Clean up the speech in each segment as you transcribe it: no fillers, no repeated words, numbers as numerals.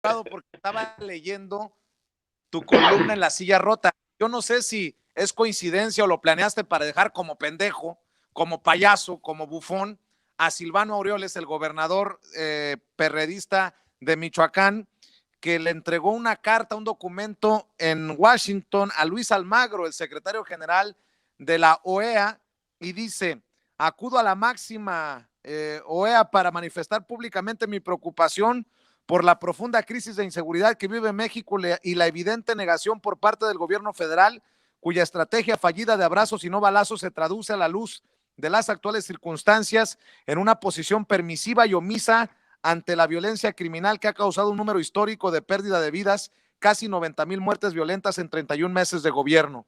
porque estaba leyendo tu columna en La Silla Rota. Yo no sé si es coincidencia o lo planeaste para dejar como pendejo, como payaso, como bufón a Silvano Aureoles, el gobernador perredista de Michoacán, que le entregó una carta, un documento en Washington a Luis Almagro, el secretario general de la OEA, y dice: acudo a la máxima OEA para manifestar públicamente mi preocupación por la profunda crisis de inseguridad que vive México y la evidente negación por parte del gobierno federal, cuya estrategia fallida de abrazos y no balazos se traduce a la luz de las actuales circunstancias en una posición permisiva y omisa ante la violencia criminal que ha causado un número histórico de pérdida de vidas, casi 90,000 muertes violentas en 31 meses de gobierno.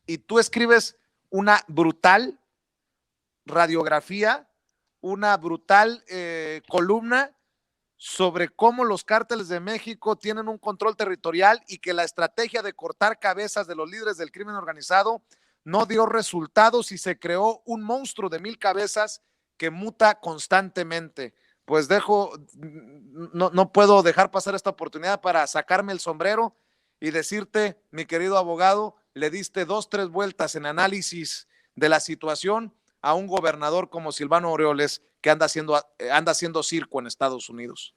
Y tú escribes una brutal radiografía, una brutal columna sobre cómo los cárteles de México tienen un control territorial y que la estrategia de cortar cabezas de los líderes del crimen organizado no dio resultados y se creó un monstruo de 1,000 cabezas que muta constantemente. Pues no puedo dejar pasar esta oportunidad para sacarme el sombrero y decirte, mi querido abogado, le diste 2, 3 vueltas en análisis de la situación a un gobernador como Silvano Aureoles, que anda haciendo circo en Estados Unidos.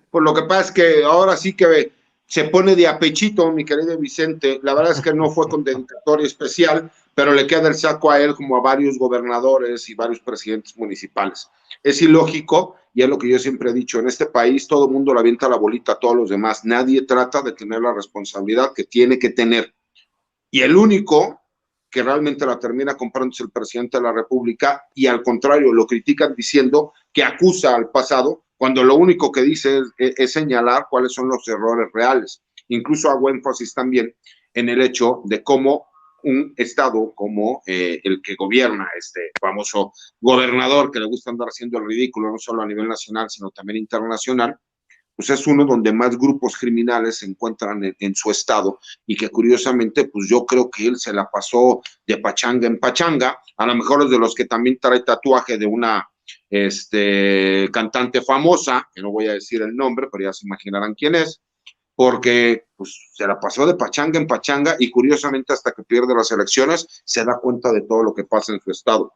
Pues lo que pasa es que ahora sí que se pone de apechito, mi querido Vicente. La verdad es que no fue con dedicatoria especial, pero le queda el saco a él como a varios gobernadores y varios presidentes municipales. Es ilógico, y es lo que yo siempre he dicho, en este país todo el mundo le avienta la bolita a todos los demás. Nadie trata de tener la responsabilidad que tiene que tener. Y el único que realmente la termina comprando es el presidente de la República, y al contrario, lo critican diciendo que acusa al pasado, cuando lo único que dice es señalar cuáles son los errores reales. Incluso hago énfasis también en el hecho de cómo un estado como el que gobierna este famoso gobernador que le gusta andar haciendo el ridículo, no solo a nivel nacional, sino también internacional, pues es uno donde más grupos criminales se encuentran en su estado, y que curiosamente, pues yo creo que él se la pasó de pachanga en pachanga. A lo mejor es de los que también trae tatuaje de una cantante famosa, que no voy a decir el nombre, pero ya se imaginarán quién es, porque pues, se la pasó de pachanga en pachanga, y curiosamente hasta que pierde las elecciones se da cuenta de todo lo que pasa en su estado.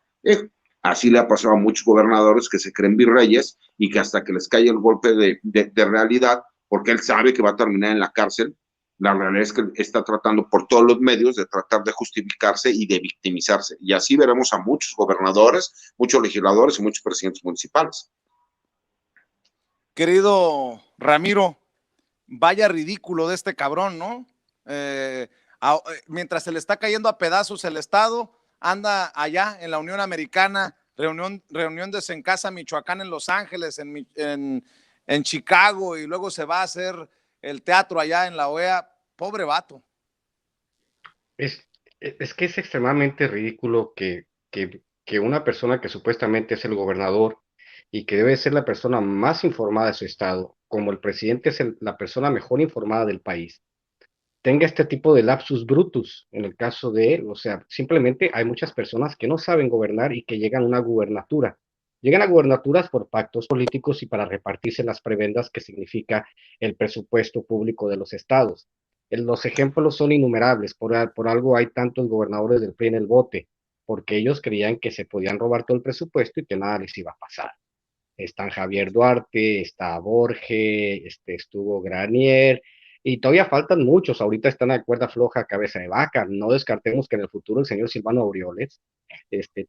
Así le ha pasado a muchos gobernadores que se creen virreyes y que hasta que les cae el golpe de realidad, porque él sabe que va a terminar en la cárcel, la realidad es que está tratando por todos los medios de tratar de justificarse y de victimizarse. Y así veremos a muchos gobernadores, muchos legisladores y muchos presidentes municipales. Querido Ramiro, vaya ridículo de este cabrón, ¿no? Mientras se le está cayendo a pedazos el Estado, anda allá en la Unión Americana, reunión de Sencasa, Michoacán, en Los Ángeles, en Chicago, y luego se va a hacer el teatro allá en la OEA. Pobre vato. Es que es extremadamente ridículo que una persona que supuestamente es el gobernador y que debe ser la persona más informada de su estado, como el presidente es la persona mejor informada del país, tenga este tipo de lapsus brutus en el caso de él. O sea, simplemente hay muchas personas que no saben gobernar y que llegan a una gubernatura. Llegan a gubernaturas por pactos políticos y para repartirse las prebendas que significa el presupuesto público de los estados. Los ejemplos son innumerables, por algo hay tantos gobernadores del PRI en el bote, porque ellos creían que se podían robar todo el presupuesto y que nada les iba a pasar. Están Javier Duarte, está Borges, estuvo Granier, y todavía faltan muchos. Ahorita están a cuerda floja, cabeza de vaca. No descartemos que en el futuro el señor Silvano Aureoles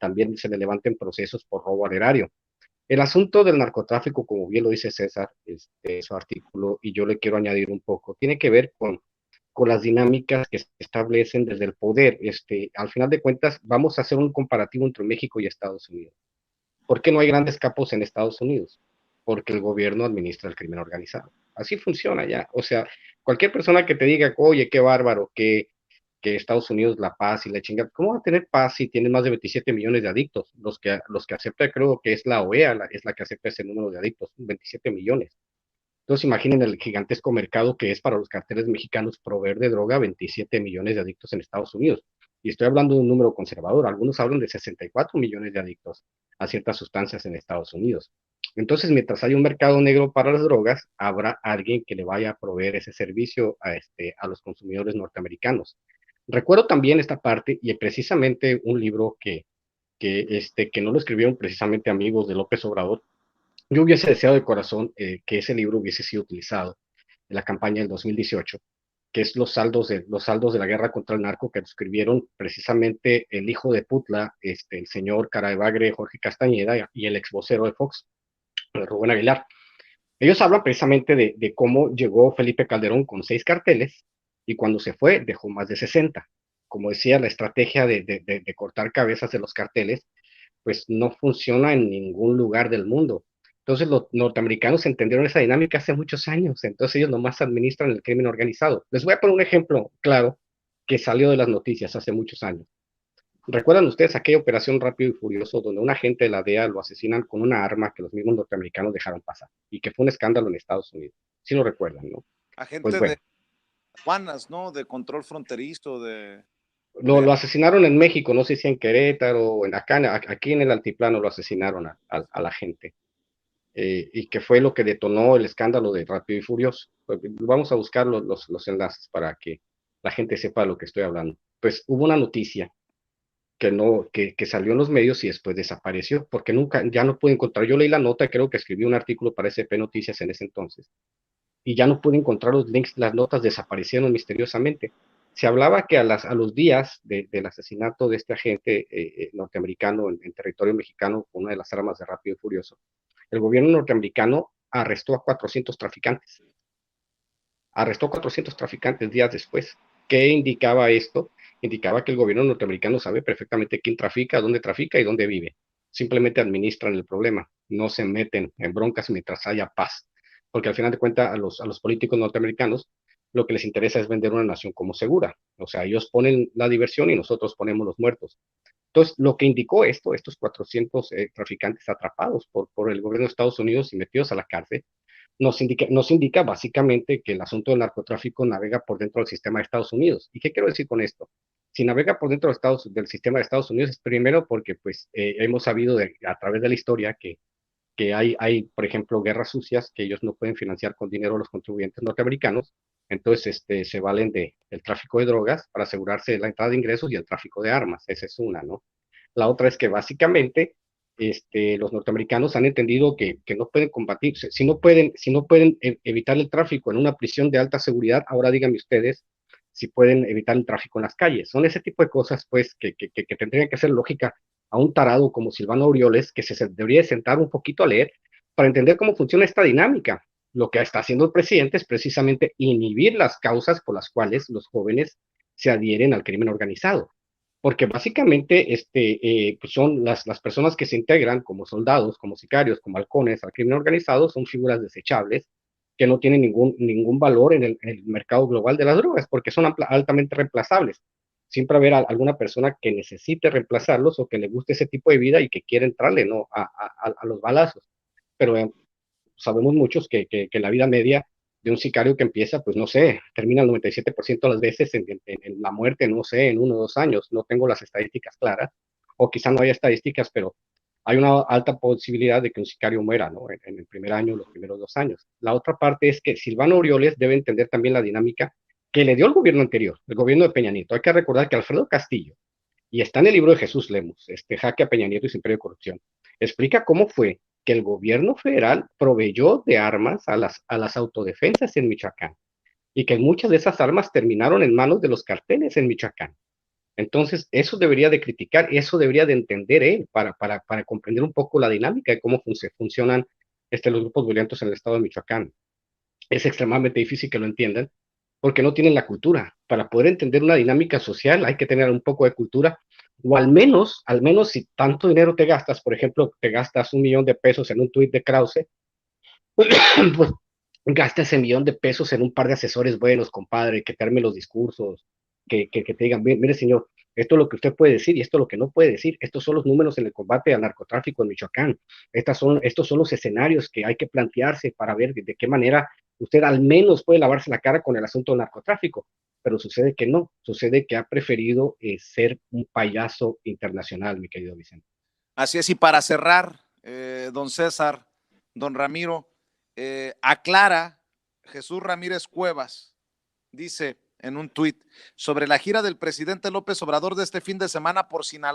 también se le levanten procesos por robo al erario. El asunto del narcotráfico, como bien lo dice César, su artículo, y yo le quiero añadir un poco, tiene que ver con las dinámicas que se establecen desde el poder. Al final de cuentas, vamos a hacer un comparativo entre México y Estados Unidos. ¿Por qué no hay grandes capos en Estados Unidos? Porque el gobierno administra el crimen organizado. Así funciona ya. O sea, cualquier persona que te diga, oye, qué bárbaro, que Estados Unidos la paz y la chinga, ¿cómo va a tener paz si tiene más de 27 millones de adictos? Los que acepta, creo que es la OEA, es la que acepta ese número de adictos, 27 millones. Entonces imaginen el gigantesco mercado que es para los carteles mexicanos proveer de droga a 27 millones de adictos en Estados Unidos. Y estoy hablando de un número conservador. Algunos hablan de 64 millones de adictos a ciertas sustancias en Estados Unidos. Entonces, mientras hay un mercado negro para las drogas, habrá alguien que le vaya a proveer ese servicio a los consumidores norteamericanos. Recuerdo también esta parte y precisamente un libro que no lo escribieron precisamente amigos de López Obrador. Yo hubiese deseado de corazón que ese libro hubiese sido utilizado en la campaña del 2018, que es los saldos de la guerra contra el narco, que lo escribieron precisamente el hijo de Putla, el señor Carabagre Jorge Castañeda y el ex vocero de Fox, Rubén Aguilar. Ellos hablan precisamente de cómo llegó Felipe Calderón con 6 carteles y cuando se fue dejó más de 60. Como decía, la estrategia de cortar cabezas de los carteles pues no funciona en ningún lugar del mundo. Entonces los norteamericanos entendieron esa dinámica hace muchos años, entonces ellos nomás administran el crimen organizado. Les voy a poner un ejemplo claro que salió de las noticias hace muchos años. ¿Recuerdan ustedes aquella operación Rápido y Furioso donde un agente de la DEA lo asesinan con una arma que los mismos norteamericanos dejaron pasar y que fue un escándalo en Estados Unidos? Sí lo recuerdan, ¿no? Pues Agente bueno, de aduanas, ¿no? De control fronterizo, lo asesinaron en México, no sé si en Querétaro o aquí en el altiplano lo asesinaron a la gente. Y que fue lo que detonó el escándalo de Rápido y Furioso. Pues, vamos a buscar los enlaces para que la gente sepa de lo que estoy hablando. Pues hubo una noticia que salió en los medios y después desapareció, porque nunca, ya no pude encontrar. Yo leí la nota, creo que escribí un artículo para SP Noticias en ese entonces, y ya no pude encontrar los links, las notas desaparecieron misteriosamente. Se hablaba que a los días del asesinato de este agente norteamericano en territorio mexicano con una de las armas de Rápido y Furioso, el gobierno norteamericano arrestó 400 traficantes días después. ¿Qué indicaba esto? Indicaba que el gobierno norteamericano sabe perfectamente quién trafica, dónde trafica y dónde vive. Simplemente administran el problema, no se meten en broncas mientras haya paz, porque al final de cuentas a los políticos norteamericanos lo que les interesa es vender una nación como segura. O sea, ellos ponen la diversión y nosotros ponemos los muertos. Entonces, lo que indicó estos 400 traficantes atrapados por el gobierno de Estados Unidos y metidos a la cárcel, nos indica básicamente que el asunto del narcotráfico navega por dentro del sistema de Estados Unidos. ¿Y qué quiero decir con esto? Si navega por dentro del sistema de Estados Unidos es primero porque pues hemos sabido a través de la historia que hay, por ejemplo, guerras sucias que ellos no pueden financiar con dinero a los contribuyentes norteamericanos, entonces se valen del tráfico de drogas para asegurarse la entrada de ingresos y el tráfico de armas. Esa es una, ¿no? La otra es que básicamente los norteamericanos han entendido que no pueden combatir, si no pueden evitar el tráfico en una prisión de alta seguridad, ahora díganme ustedes si pueden evitar el tráfico en las calles. Son ese tipo de cosas, pues, que tendrían que ser lógica a un tarado como Silvano Aureoles, que se debería sentar un poquito a leer para entender cómo funciona esta dinámica. Lo que está haciendo el presidente es precisamente inhibir las causas por las cuales los jóvenes se adhieren al crimen organizado porque básicamente pues son las personas que se integran como soldados, como sicarios, como halcones al crimen organizado, son figuras desechables que no tienen ningún valor en el mercado global de las drogas, porque son altamente reemplazables. Siempre habrá alguna persona que necesite reemplazarlos o que le guste ese tipo de vida y que quiera entrarle ¿no? a los balazos. Pero sabemos muchos que la vida media de un sicario que empieza, pues no sé, termina el 97% de las veces en la muerte, no sé, en 1 o 2 años. No tengo las estadísticas claras, o quizá no haya estadísticas, pero hay una alta posibilidad de que un sicario muera, ¿no? En el primer año, los primeros 2 años. La otra parte es que Silvano Aureoles debe entender también la dinámica que le dio el gobierno anterior, el gobierno de Peña Nieto. Hay que recordar que Alfredo Castillo, y está en el libro de Jesús Lemos, Jaque a Peña Nieto y su imperio de corrupción, explica cómo fue que el gobierno federal proveyó de armas a las autodefensas en Michoacán y que muchas de esas armas terminaron en manos de los carteles en Michoacán. Entonces, eso debería de criticar, eso debería de entender él para comprender un poco la dinámica de cómo funcionan los grupos violentos en el estado de Michoacán. Es extremadamente difícil que lo entiendan porque no tienen la cultura. Para poder entender una dinámica social hay que tener un poco de cultura, o al menos si tanto dinero te gastas, por ejemplo, te gastas 1 millón de pesos en un tuit de Krause, pues gasta ese 1 millón de pesos en un par de asesores buenos, compadre, que te armen los discursos, que te digan, mire señor, esto es lo que usted puede decir y esto es lo que no puede decir. Estos son los números en el combate al narcotráfico en Michoacán. Estos son los escenarios que hay que plantearse para ver de qué manera usted al menos puede lavarse la cara con el asunto del narcotráfico. Pero sucede que no, sucede que ha preferido ser un payaso internacional, mi querido Vicente. Así es, y para cerrar, don César, don Ramiro, aclara Jesús Ramírez Cuevas, dice en un tuit, sobre la gira del presidente López Obrador de este fin de semana por Sinaloa.